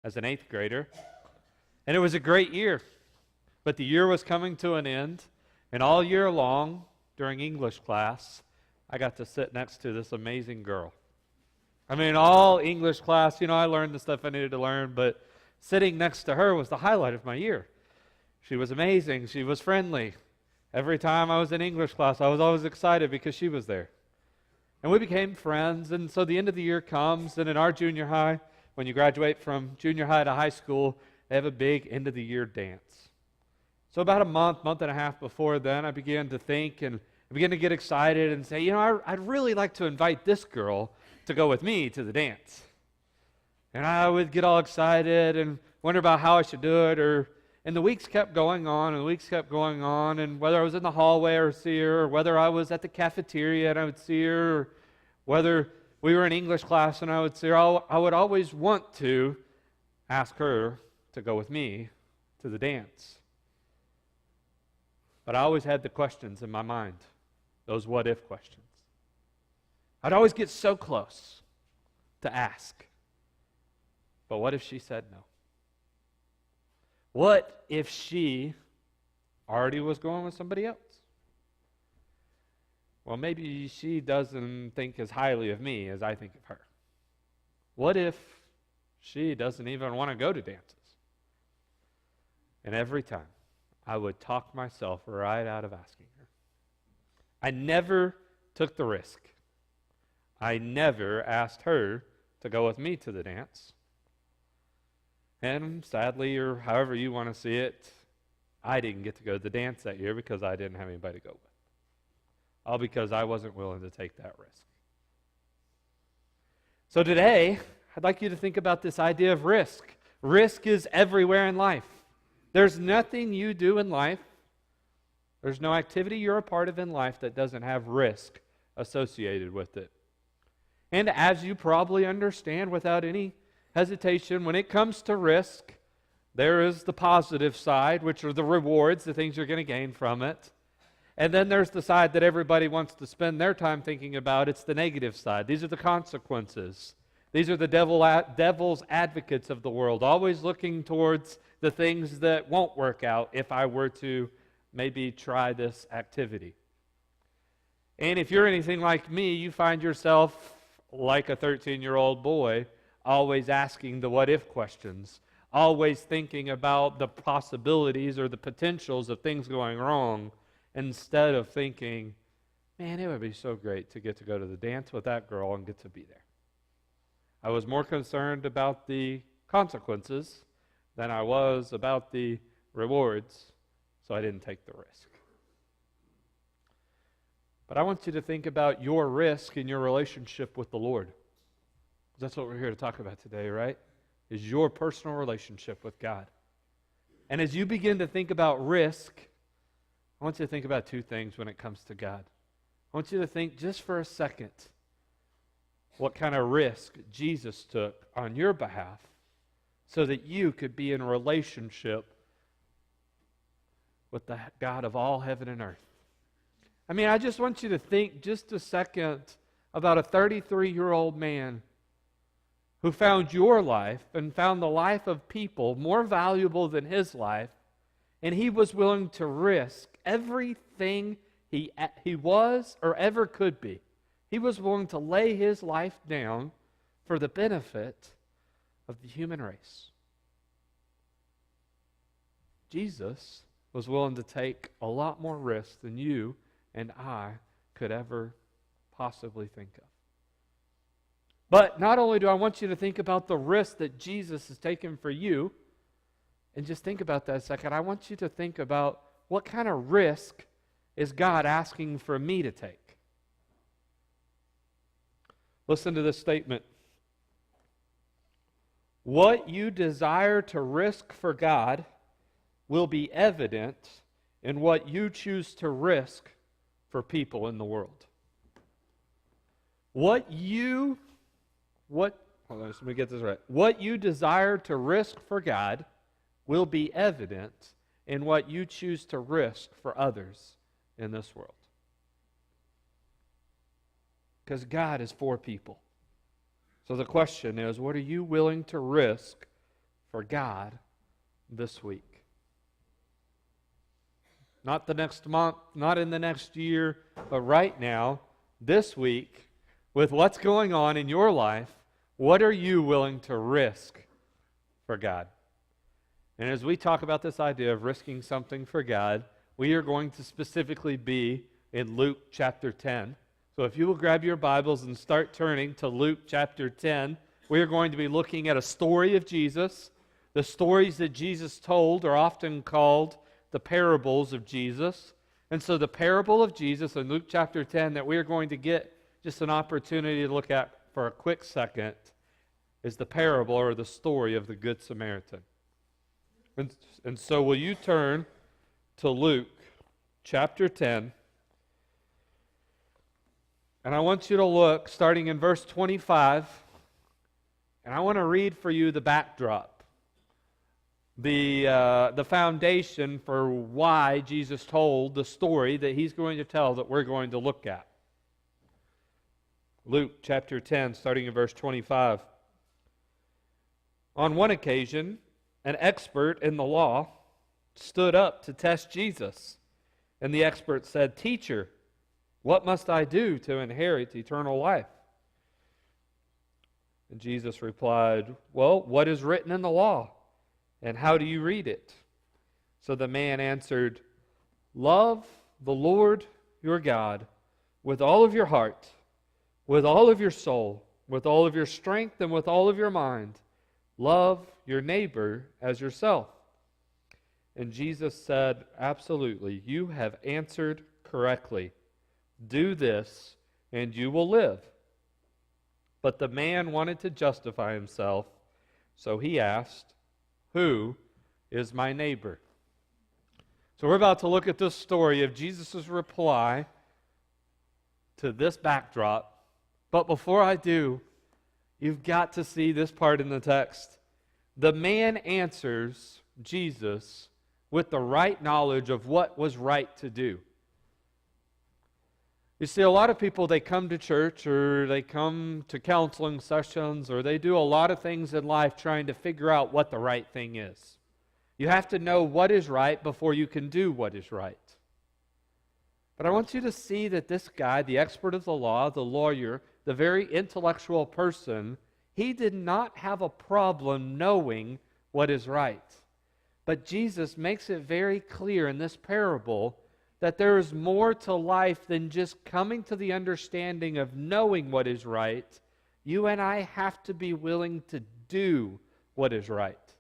as an eighth grader. And it was a great year. But the year was coming to an end. And all year long, during English class, I got to sit next to this amazing girl. I mean, all English class, I learned the stuff I needed to learn, but sitting next to her was the highlight of my year. She was amazing. She was friendly. Every time I was in English class, I was always excited because she was there. And we became friends, and so the end of the year comes, and in our junior high, when you graduate from junior high to high school, they have a big end-of-the-year dance. So about a month and a half before then, I began to think, and I began to get excited and say, I'd really like to invite this girl to go with me to the dance. And I would get all excited and wonder about how I should do it, and the weeks kept going on, and whether I was in the hallway or see her, or whether I was at the cafeteria and I would see her, or whether we were in English class and I would see her, I would always want to ask her to go with me to the dance. But I always had the questions in my mind, those what-if questions. I'd always get so close to ask, but what if she said no? What if she already was going with somebody else? Well, maybe she doesn't think as highly of me as I think of her. What if she doesn't even want to go to dances? And every time, I would talk myself right out of asking her. I never took the risk. I never asked her to go with me to the dance. And sadly, or however you want to see it, I didn't get to go to the dance that year because I didn't have anybody to go with. All because I wasn't willing to take that risk. So today, I'd like you to think about this idea of risk. Risk is everywhere in life. There's nothing you do in life, there's no activity you're a part of in life that doesn't have risk associated with it. And as you probably understand without any hesitation, when it comes to risk, there is the positive side, which are the rewards, the things you're going to gain from it. And then there's the side that everybody wants to spend their time thinking about. It's the negative side. These are the consequences. These are the devil's advocates of the world, always looking towards the things that won't work out if I were to maybe try this activity. And if you're anything like me, you find yourself like a 13-year-old boy, always asking the what-if questions, always thinking about the possibilities or the potentials of things going wrong, instead of thinking, man, it would be so great to get to go to the dance with that girl and get to be there. I was more concerned about the consequences than I was about the rewards, so I didn't take the risk. But I want you to think about your risk in your relationship with the Lord. That's what we're here to talk about today, right? Is your personal relationship with God. And as you begin to think about risk, I want you to think about two things when it comes to God. I want you to think just for a second what kind of risk Jesus took on your behalf so that you could be in a relationship with the God of all heaven and earth. I mean, I just want you to think just a second about a 33-year-old man who found your life and found the life of people more valuable than his life, and he was willing to risk everything he was or ever could be. He was willing to lay his life down for the benefit of the human race. Jesus was willing to take a lot more risk than you and I could ever possibly think of. But not only do I want you to think about the risk that Jesus has taken for you, and just think about that a second, I want you to think about what kind of risk is God asking for me to take. Listen to this statement. What you desire to risk for God will be evident in what you choose to risk for people in the world. Hold on, let me get this right. What you desire to risk for God will be evident in what you choose to risk for others in this world. Because God is for people. So the question is, what are you willing to risk for God this week. Not the next month, not in the next year, but right now, this week, with what's going on in your life, what are you willing to risk for God? And as we talk about this idea of risking something for God, we are going to specifically be in Luke chapter 10. So if you will grab your Bibles and start turning to Luke chapter 10, we are going to be looking at a story of Jesus. The stories that Jesus told are often called the parables of Jesus. And so the parable of Jesus in Luke chapter 10 that we are going to get just an opportunity to look at for a quick second is the parable or the story of the Good Samaritan. And so will you turn to Luke chapter 10, and I want you to look starting in verse 25, and I want to read for you the backdrop, the foundation for why Jesus told the story that he's going to tell that we're going to look at. Luke chapter 10, starting in verse 25. On one occasion, an expert in the law stood up to test Jesus. And the expert said, "Teacher, what must I do to inherit eternal life?" And Jesus replied, "Well, what is written in the law? And how do you read it?" So the man answered, "Love the Lord your God with all of your heart, with all of your soul, with all of your strength, and with all of your mind. Love your neighbor as yourself." And Jesus said, "Absolutely, you have answered correctly. Do this, and you will live." But the man wanted to justify himself, so he asked, "Who is my neighbor?" So we're about to look at this story of Jesus' reply to this backdrop. But before I do, you've got to see this part in the text. The man answers Jesus with the right knowledge of what was right to do. You see, a lot of people, they come to church or they come to counseling sessions or they do a lot of things in life trying to figure out what the right thing is. You have to know what is right before you can do what is right. But I want you to see that this guy, the expert of the law, the lawyer, the very intellectual person, he did not have a problem knowing what is right. But Jesus makes it very clear in this parable that there is more to life than just coming to the understanding of knowing what is right. You and I have to be willing to do what is right.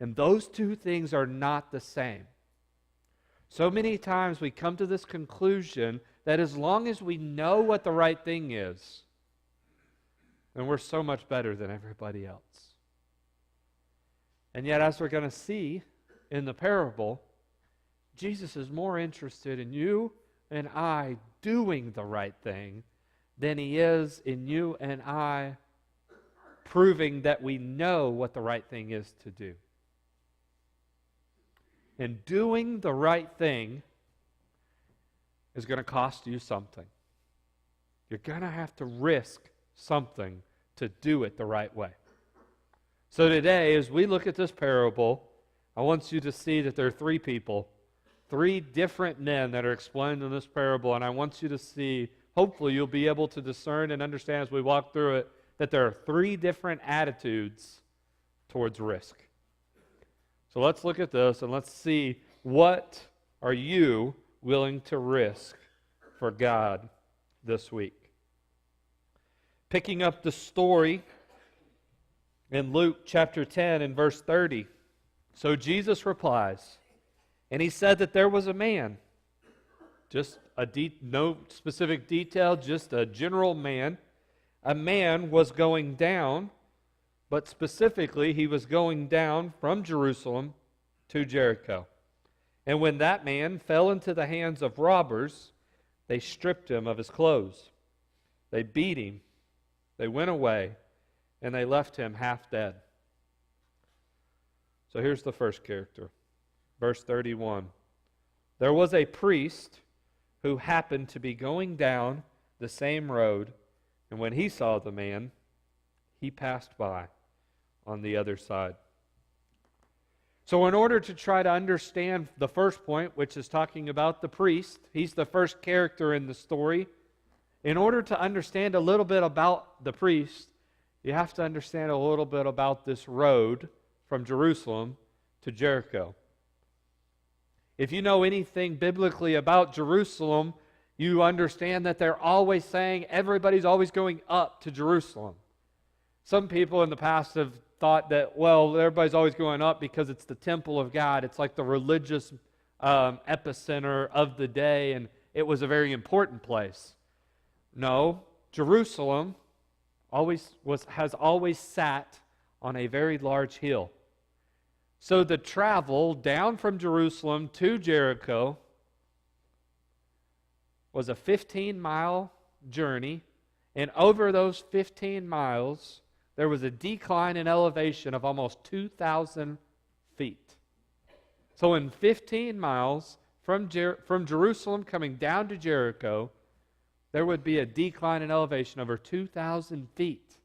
And those two things are not the same. So many times we come to this conclusion that as long as we know what the right thing is, then we're so much better than everybody else. And yet, as we're going to see in the parable, Jesus is more interested in you and I doing the right thing than he is in you and I proving that we know what the right thing is to do. And doing the right thing is going to cost you something. You're going to have to risk something to do it the right way. So today, as we look at this parable, I want you to see that there are three people, three different men that are explained in this parable, and I want you to see, hopefully you'll be able to discern and understand as we walk through it, that there are three different attitudes towards risk. So let's look at this and let's see, what are you willing to risk for God this week? Picking up the story in Luke chapter 10 and verse 30. So Jesus replies, and he said that there was a man, just no specific detail, just a general man. A man was going down, but specifically he was going down from Jerusalem to Jericho. And when that man fell into the hands of robbers, they stripped him of his clothes. They beat him. They went away, and they left him half dead. So here's the first character. Verse 31. There was a priest who happened to be going down the same road, and when he saw the man, he passed by on the other side. So in order to try to understand the first point, which is talking about the priest, he's the first character in the story. In order to understand a little bit about the priest, you have to understand a little bit about this road from Jerusalem to Jericho. If you know anything biblically about Jerusalem, you understand that they're always saying everybody's always going up to Jerusalem. Some people in the past have thought that, well, everybody's always going up because it's the temple of God. It's like the religious epicenter of the day, and it was a very important place. No, Jerusalem has always sat on a very large hill. So the travel down from Jerusalem to Jericho was a 15-mile journey, and over those 15 miles, there was a decline in elevation of almost 2,000 feet. So in 15 miles from Jerusalem coming down to Jericho, there would be a decline in elevation over 2,000 feet.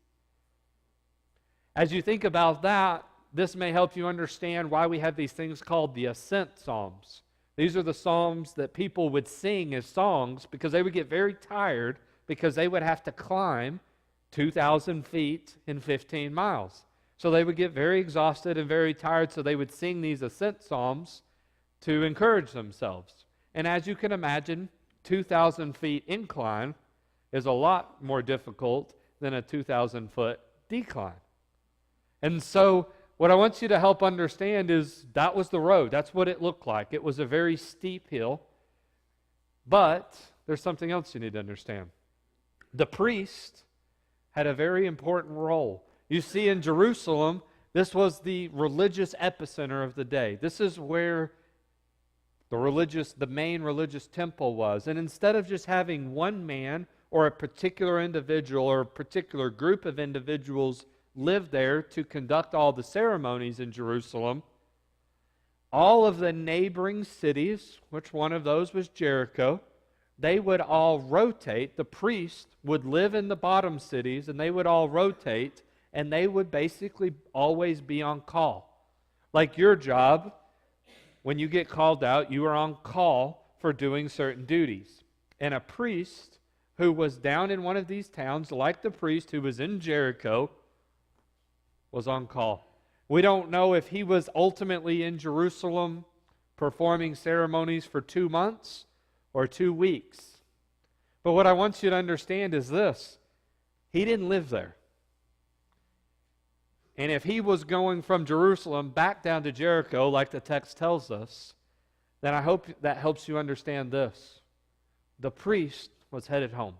As you think about that, this may help you understand why we have these things called the ascent psalms. These are the psalms that people would sing as songs because they would get very tired because they would have to climb 2,000 feet in 15 miles. So they would get very exhausted and very tired, so they would sing these ascent psalms to encourage themselves. And as you can imagine, 2,000 feet incline is a lot more difficult than a 2,000-foot decline. And so what I want you to help understand is that was the road. That's what it looked like. It was a very steep hill. But there's something else you need to understand. The priest had a very important role. You see, in Jerusalem, this was the religious epicenter of the day. This is where the main religious temple was. And instead of just having one man or a particular individual or a particular group of individuals live there to conduct all the ceremonies in Jerusalem, all of the neighboring cities, which one of those was Jericho, they would all rotate. The priest would live in the bottom cities, and they would all rotate, and they would basically always be on call. Like your job, when you get called out, you are on call for doing certain duties. And a priest who was down in one of these towns, like the priest who was in Jericho, was on call. We don't know if he was ultimately in Jerusalem performing ceremonies for 2 months or 2 weeks. But what I want you to understand is this: he didn't live there. And if he was going from Jerusalem back down to Jericho, like the text tells us, then I hope that helps you understand this. The priest was headed home.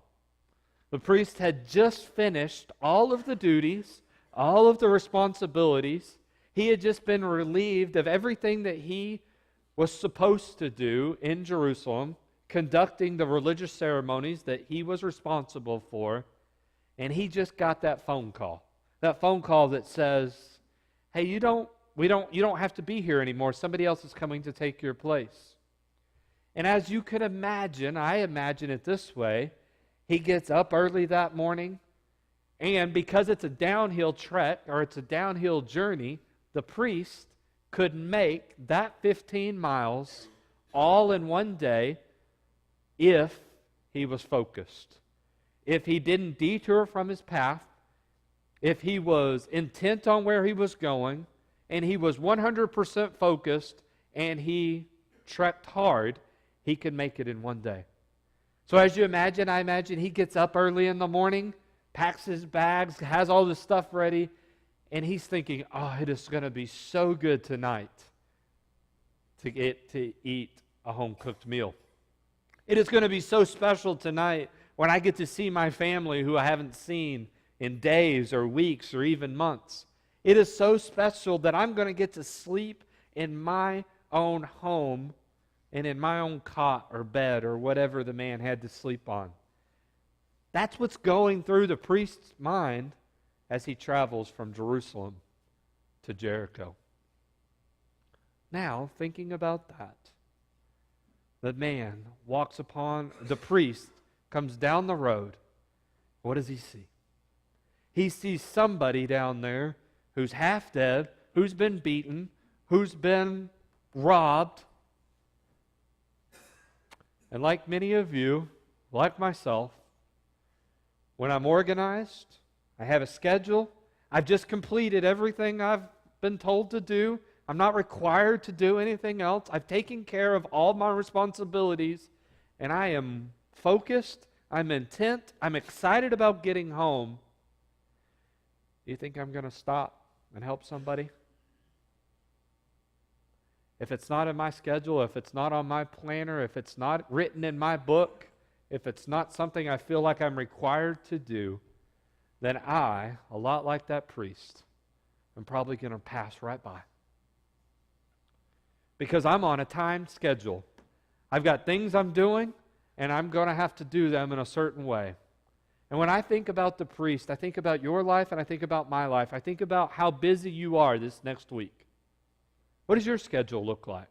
The priest had just finished all of the duties, all of the responsibilities. He had just been relieved of everything that he was supposed to do in Jerusalem, conducting the religious ceremonies that he was responsible for, and he just got that phone call. That phone call that says, "Hey, you don't have to be here anymore. Somebody else is coming to take your place." And as you could imagine, I imagine it this way: he gets up early that morning, and because it's a downhill trek or it's a downhill journey, the priest could make that 15 miles all in one day if he was focused. If he didn't detour from his path, if he was intent on where he was going, and he was 100% focused, and he trekked hard, he could make it in one day. So as you imagine, I imagine he gets up early in the morning, packs his bags, has all this stuff ready, and he's thinking, "Oh, it is going to be so good tonight to get to eat a home-cooked meal. It is going to be so special tonight when I get to see my family who I haven't seen in days or weeks or even months. It is so special that I'm going to get to sleep in my own home and in my own cot or bed or whatever the man had to sleep on." That's what's going through the priest's mind as he travels from Jerusalem to Jericho. Now, thinking about that, the man walks upon, the priest comes down the road. What does he see? He sees somebody down there who's half dead, who's been beaten, who's been robbed. And like many of you, like myself, when I'm organized, I have a schedule, I've just completed everything I've been told to do, I'm not required to do anything else, I've taken care of all my responsibilities, and I am focused, I'm intent, I'm excited about getting home. You think I'm going to stop and help somebody? If it's not in my schedule, if it's not on my planner, if it's not written in my book, if it's not something I feel like I'm required to do, then I, a lot like that priest, am probably going to pass right by. Because I'm on a time schedule. I've got things I'm doing, and I'm going to have to do them in a certain way. And when I think about the priest, I think about your life and I think about my life. I think about how busy you are this next week. What does your schedule look like?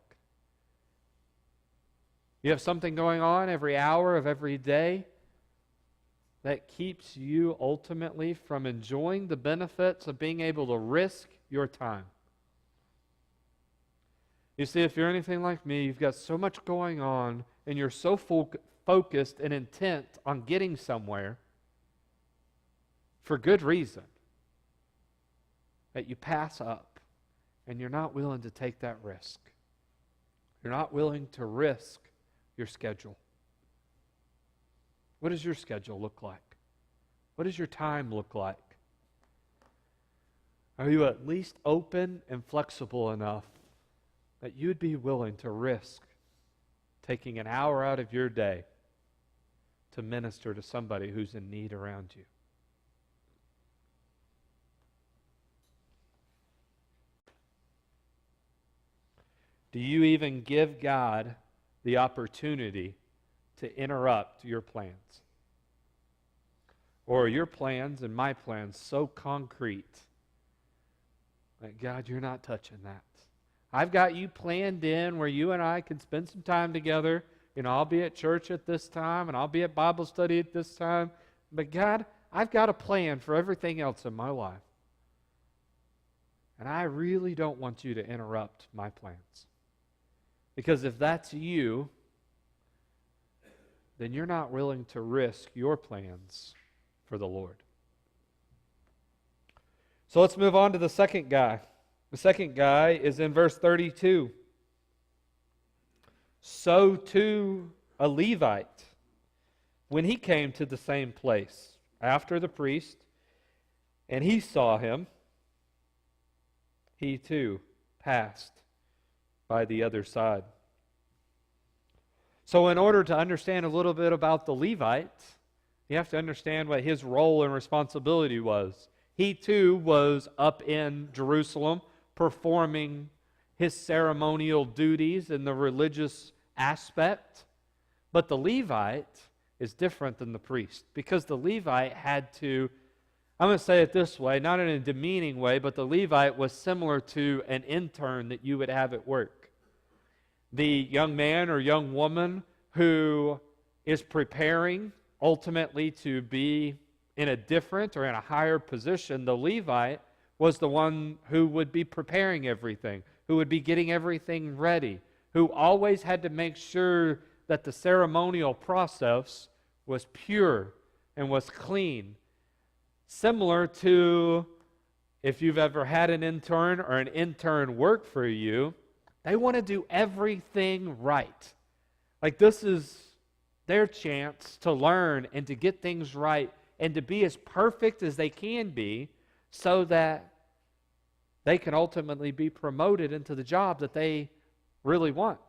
You have something going on every hour of every day that keeps you ultimately from enjoying the benefits of being able to risk your time. You see, if you're anything like me, you've got so much going on and you're so focused and intent on getting somewhere for good reason that you pass up and you're not willing to take that risk. You're not willing to risk your schedule. What does your schedule look like? What does your time look like? Are you at least open and flexible enough that you'd be willing to risk taking an hour out of your day to minister to somebody who's in need around you? Do you even give God the opportunity to interrupt your plans? Or are your plans and my plans so concrete that, God, you're not touching that? I've got you planned in where you and I can spend some time together. You know, I'll be at church at this time, and I'll be at Bible study at this time. But God, I've got a plan for everything else in my life. And I really don't want you to interrupt my plans. Because if that's you, then you're not willing to risk your plans for the Lord. So let's move on to the second guy. The second guy is in verse 32. So too a Levite, when he came to the same place after the priest, and he saw him, he too passed by the other side. So in order to understand a little bit about the Levite, you have to understand what his role and responsibility was. He too was up in Jerusalem performing his ceremonial duties in the religious aspect. But the Levite is different than the priest, because the Levite had to, I'm going to say it this way, not in a demeaning way, but the Levite was similar to an intern that you would have at work. The young man or young woman who is preparing ultimately to be in a different or in a higher position, the Levite was the one who would be preparing everything, who would be getting everything ready, who always had to make sure that the ceremonial process was pure and was clean. Similar to if you've ever had an intern or an intern work for you, they want to do everything right. Like this is their chance to learn and to get things right and to be as perfect as they can be so that they can ultimately be promoted into the job that they really want.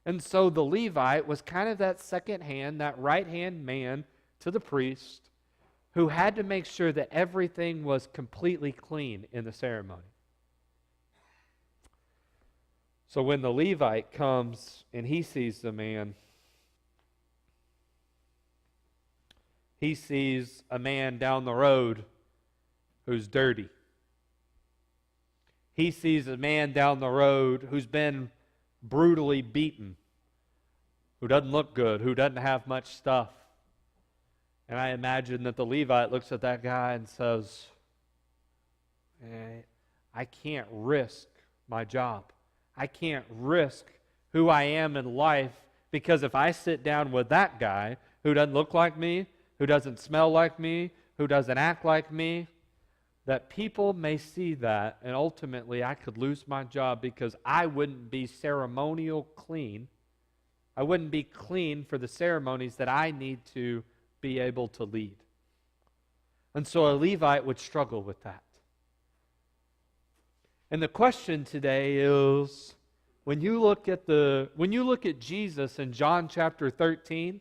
And so the Levite was kind of that second hand, that right-hand man to the priest who had to make sure that everything was completely clean in the ceremony. So when the Levite comes and he sees the man, he sees a man down the road who's dirty. He sees a man down the road who's been brutally beaten, who doesn't look good, who doesn't have much stuff. And I imagine that the Levite looks at that guy and says, I can't risk my job. I can't risk who I am in life, because if I sit down with that guy who doesn't look like me, who doesn't smell like me, who doesn't act like me, that people may see that, and ultimately I could lose my job because I wouldn't be ceremonial clean. I wouldn't be clean for the ceremonies that I need to be able to lead. And so a Levite would struggle with that. And the question today is, when you look at Jesus in John chapter 13,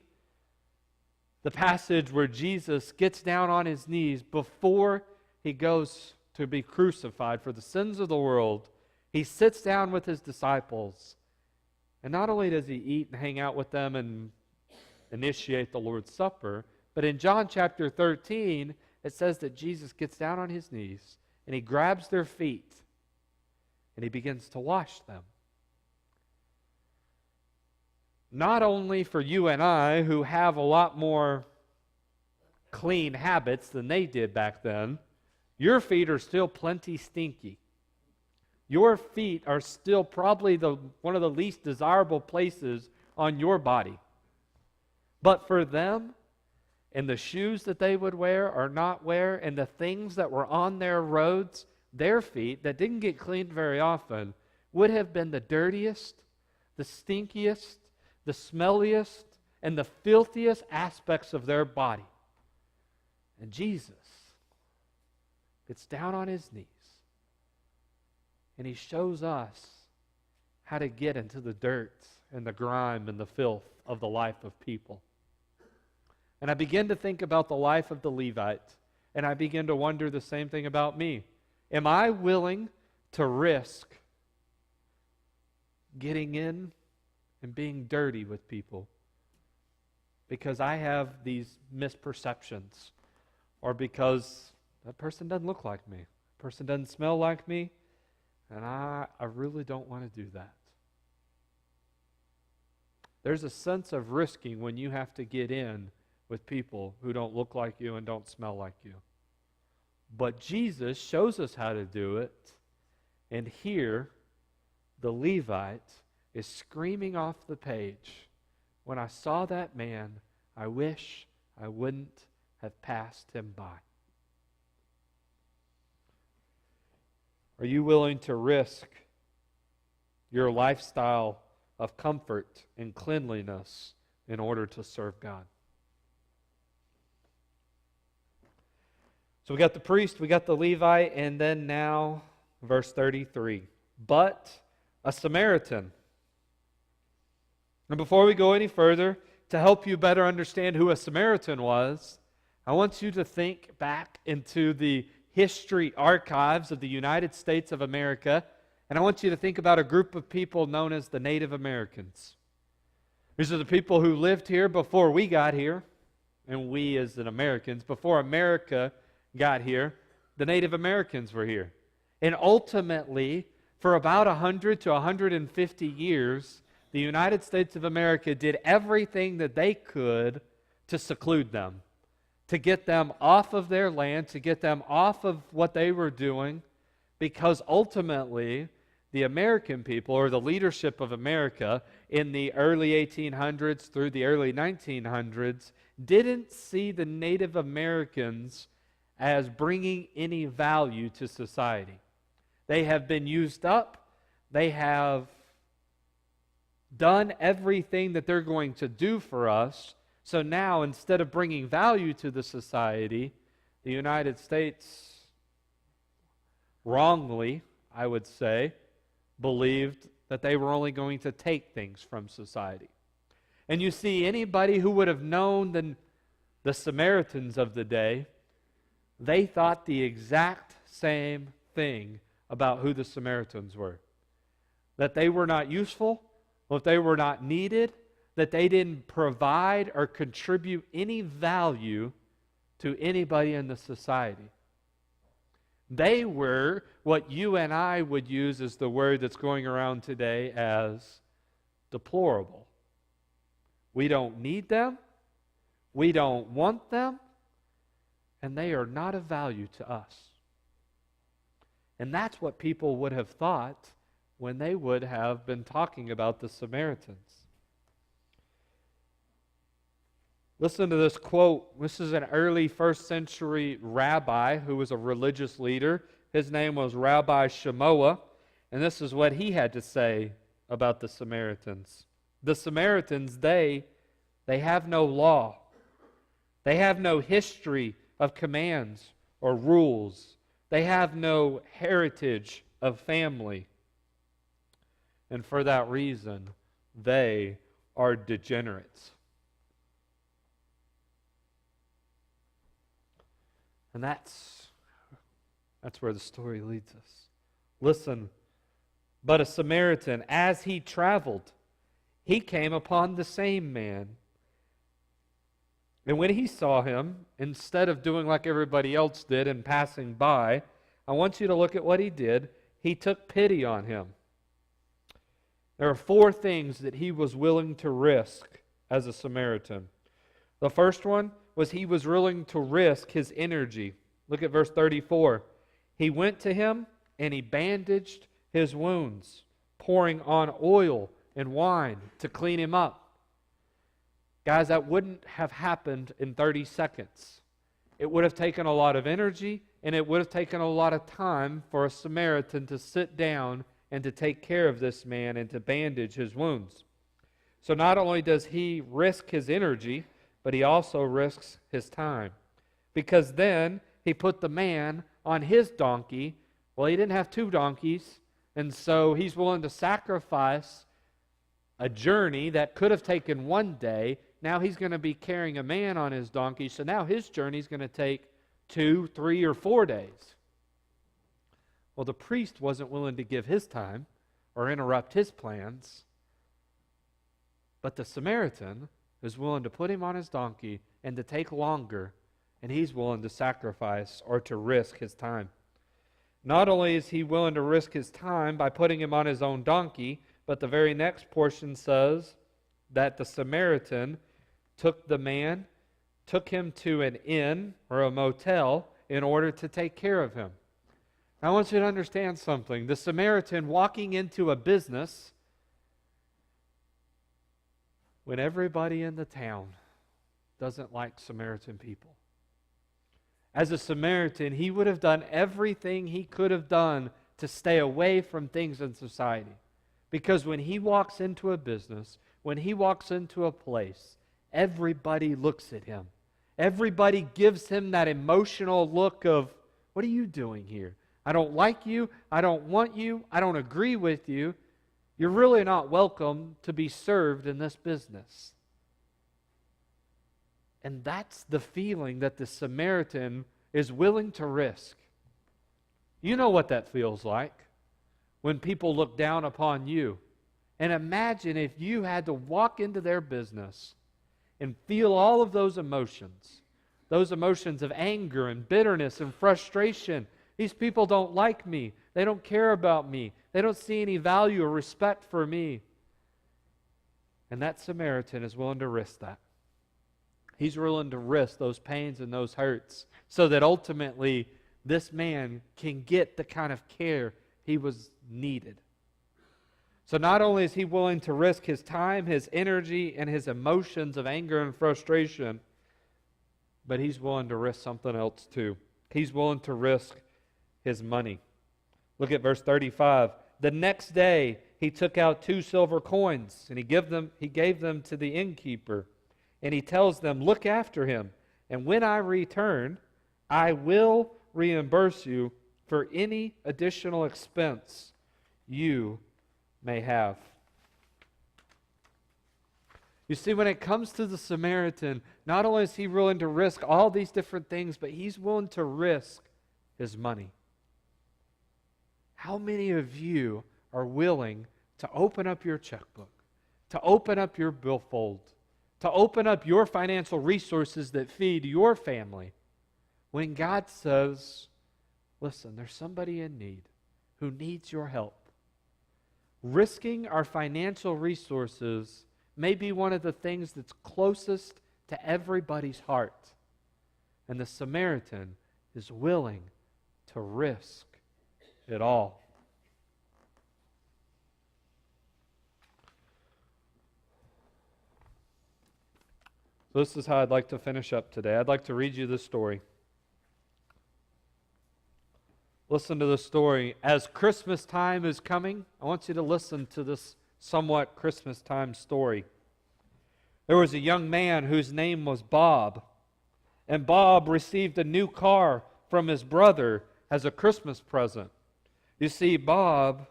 the passage where Jesus gets down on his knees before he goes to be crucified for the sins of the world, he sits down with his disciples. And not only does he eat and hang out with them and initiate the Lord's Supper, but in John chapter 13, it says that Jesus gets down on his knees and he grabs their feet and he begins to wash them. Not only for you and I, who have a lot more clean habits than they did back then, your feet are still plenty stinky. Your feet are still probably one of the least desirable places on your body. But for them, and the shoes that they would wear or not wear, and the things that were on their roads, their feet that didn't get cleaned very often would have been the dirtiest, the stinkiest, the smelliest, and the filthiest aspects of their body. And Jesus gets down on his knees and he shows us how to get into the dirt and the grime and the filth of the life of people. And I begin to think about the life of the Levite, and I begin to wonder the same thing about me. Am I willing to risk getting in and being dirty with people because I have these misperceptions, or because that person doesn't look like me, that person doesn't smell like me, and I really don't want to do that? There's a sense of risking when you have to get in with people who don't look like you and don't smell like you. But Jesus shows us how to do it, and here the Levite is screaming off the page, "When I saw that man, I wish I wouldn't have passed him by." Are you willing to risk your lifestyle of comfort and cleanliness in order to serve God? So we got the priest, we got the Levite, and then now verse 33. But a Samaritan. And before we go any further, to help you better understand who a Samaritan was, I want you to think back into the history archives of the United States of America, and I want you to think about a group of people known as the Native Americans. These are the people who lived here before we got here, and we as an Americans, before America got here, the Native Americans were here. And ultimately, for about 100 to 150 years, the United States of America did everything that they could to seclude them, to get them off of their land, to get them off of what they were doing, because ultimately the American people, or the leadership of America in the early 1800s through the early 1900s, didn't see the Native Americans as bringing any value to society. They have been used up. They have done everything that they're going to do for us. So now, instead of bringing value to the society, the United States, wrongly, I would say, believed that they were only going to take things from society. And you see, anybody who would have known the Samaritans of the day, they thought the exact same thing about who the Samaritans were. That they were not useful, that they were not needed, that they didn't provide or contribute any value to anybody in the society. They were what you and I would use as the word that's going around today as deplorable. We don't need them. We don't want them. And they are not of value to us. And that's what people would have thought when they would have been talking about the Samaritans. Listen to this quote. This is an early first century rabbi who was a religious leader. His name was Rabbi Shemoah, and this is what he had to say about the Samaritans. The Samaritans, they have no law. They have no history of commands or rules. They have no heritage of family. And for that reason, they are degenerates. And that's where the story leads us. Listen, but a Samaritan, as he traveled, he came upon the same man. And when he saw him, instead of doing like everybody else did and passing by, I want you to look at what he did. He took pity on him. There are 4 things that he was willing to risk as a Samaritan. The first one was he was willing to risk his energy. Look at verse 34. He went to him and he bandaged his wounds, pouring on oil and wine to clean him up. Guys, that wouldn't have happened in 30 seconds. It would have taken a lot of energy, and it would have taken a lot of time for a Samaritan to sit down and to take care of this man and to bandage his wounds. So not only does he risk his energy, but he also risks his time. Because then he put the man on his donkey. Well, he didn't have 2 donkeys, and so he's willing to sacrifice a journey that could have taken 1 day. Now he's going to be carrying a man on his donkey, so now his journey is going to take 2, 3, or 4 days. Well, the priest wasn't willing to give his time or interrupt his plans, but the Samaritan is willing to put him on his donkey and to take longer, and he's willing to sacrifice or to risk his time. Not only is he willing to risk his time by putting him on his own donkey, but the very next portion says that the Samaritan took the man, took him to an inn or a motel in order to take care of him. I want you to understand something. The Samaritan walking into a business when everybody in the town doesn't like Samaritan people. As a Samaritan, he would have done everything he could have done to stay away from things in society. Because when he walks into a business, when he walks into a place, everybody looks at him. Everybody gives him that emotional look of, what are you doing here? I don't like you. I don't want you. I don't agree with you. You're really not welcome to be served in this business. And that's the feeling that the Samaritan is willing to risk. You know what that feels like when people look down upon you. And imagine if you had to walk into their business and feel all of those emotions of anger and bitterness and frustration. These people don't like me. They don't care about me. They don't see any value or respect for me. And that Samaritan is willing to risk that. He's willing to risk those pains and those hurts so that ultimately this man can get the kind of care he was needed. So not only is he willing to risk his time, his energy, and his emotions of anger and frustration, but he's willing to risk something else too. He's willing to risk his money. Look at verse 35. The next day he took out 2 silver coins and he gave them to the innkeeper. And he tells them, look after him, and when I return, I will reimburse you for any additional expense you may have. You see, when it comes to the Samaritan, not only is he willing to risk all these different things, but he's willing to risk his money. How many of you are willing to open up your checkbook, to open up your billfold, to open up your financial resources that feed your family, when God says, listen, there's somebody in need who needs your help? Risking our financial resources may be one of the things that's closest to everybody's heart. And the Samaritan is willing to risk it all. So this is how I'd like to finish up today. I'd like to read you this story. Listen to the story. As Christmas time is coming, I want you to listen to this somewhat Christmas time story. There was a young man whose name was Bob, and Bob received a new car from his brother as a Christmas present. You see, Bob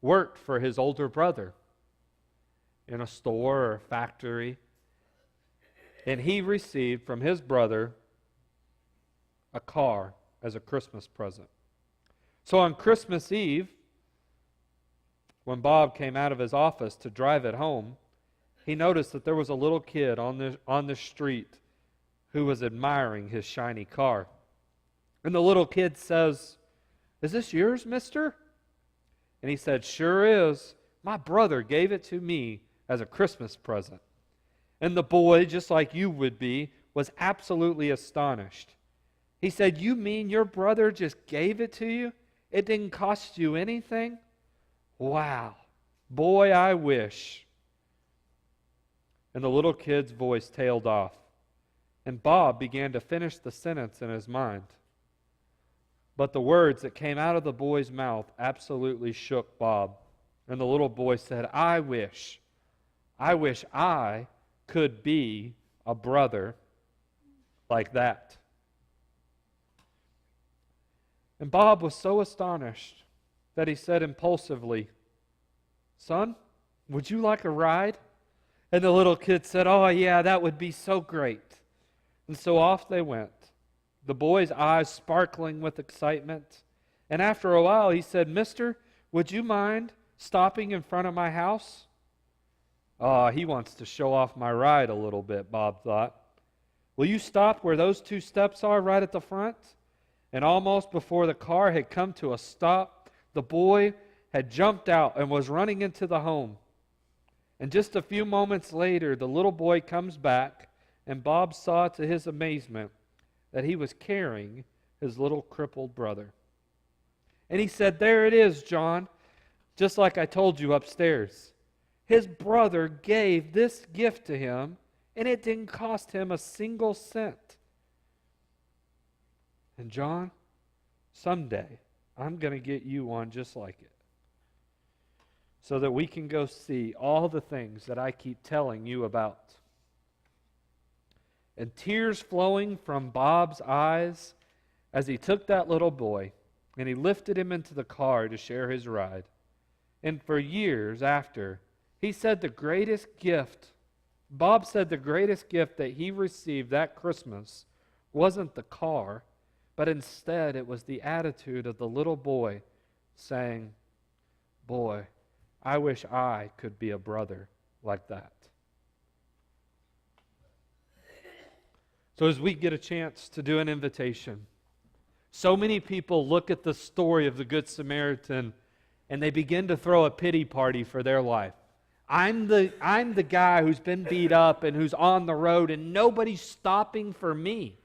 worked for his older brother in a store or a factory, and he received from his brother a car as a Christmas present. So on Christmas Eve, when Bob came out of his office to drive it home, he noticed that there was a little kid on the street who was admiring his shiny car. And the little kid says, "Is this yours, mister?" And he said, "Sure is. My brother gave it to me as a Christmas present." And the boy, just like you would be, was absolutely astonished. He said, "You mean your brother just gave it to you? It didn't cost you anything? Wow. Boy, I wish." And the little kid's voice tailed off. And Bob began to finish the sentence in his mind. But the words that came out of the boy's mouth absolutely shook Bob. And the little boy said, I wish I could be a brother like that." And Bob was so astonished that he said impulsively, "Son, would you like a ride?" And the little kid said, "Oh yeah, that would be so great." And so off they went, the boy's eyes sparkling with excitement. And after a while he said, "Mister, would you mind stopping in front of my house?" "Oh, he wants to show off my ride a little bit," Bob thought. "Will you stop where those 2 steps are right at the front?" And almost before the car had come to a stop, the boy had jumped out and was running into the home. And just a few moments later, the little boy comes back, and Bob saw to his amazement that he was carrying his little crippled brother. And he said, "There it is, John, just like I told you upstairs. His brother gave this gift to him, and it didn't cost him a single cent. And John, someday I'm going to get you one just like it, so that we can go see all the things that I keep telling you about." And tears flowing from Bob's eyes as he took that little boy and he lifted him into the car to share his ride. And for years after, he said Bob said the greatest gift that he received that Christmas wasn't the car, but instead it was the attitude of the little boy saying, "Boy, I wish I could be a brother like that." So as we get a chance to do an invitation, so many people look at the story of the Good Samaritan and they begin to throw a pity party for their life. I'm the guy who's been beat up and who's on the road and nobody's stopping for me.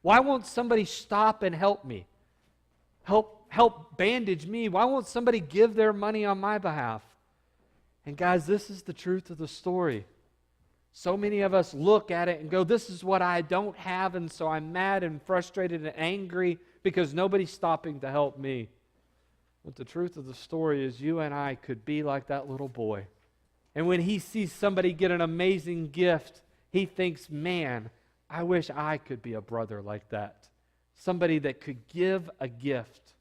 Why won't somebody stop and help me? Help bandage me? Why won't somebody give their money on my behalf? And guys, this is the truth of the story. So many of us look at it and go, this is what I don't have, and so I'm mad and frustrated and angry because nobody's stopping to help me. But the truth of the story is you and I could be like that little boy. And when he sees somebody get an amazing gift, he thinks, man, I wish I could be a brother like that. Somebody that could give a gift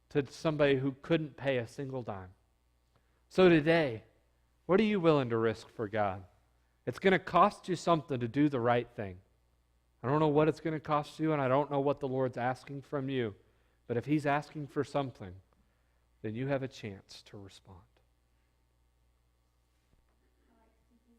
to somebody who couldn't pay a single dime. So today, what are you willing to risk for God? It's going to cost you something to do the right thing. I don't know what it's going to cost you, and I don't know what the Lord's asking from you. But if He's asking for something, then you have a chance to respond.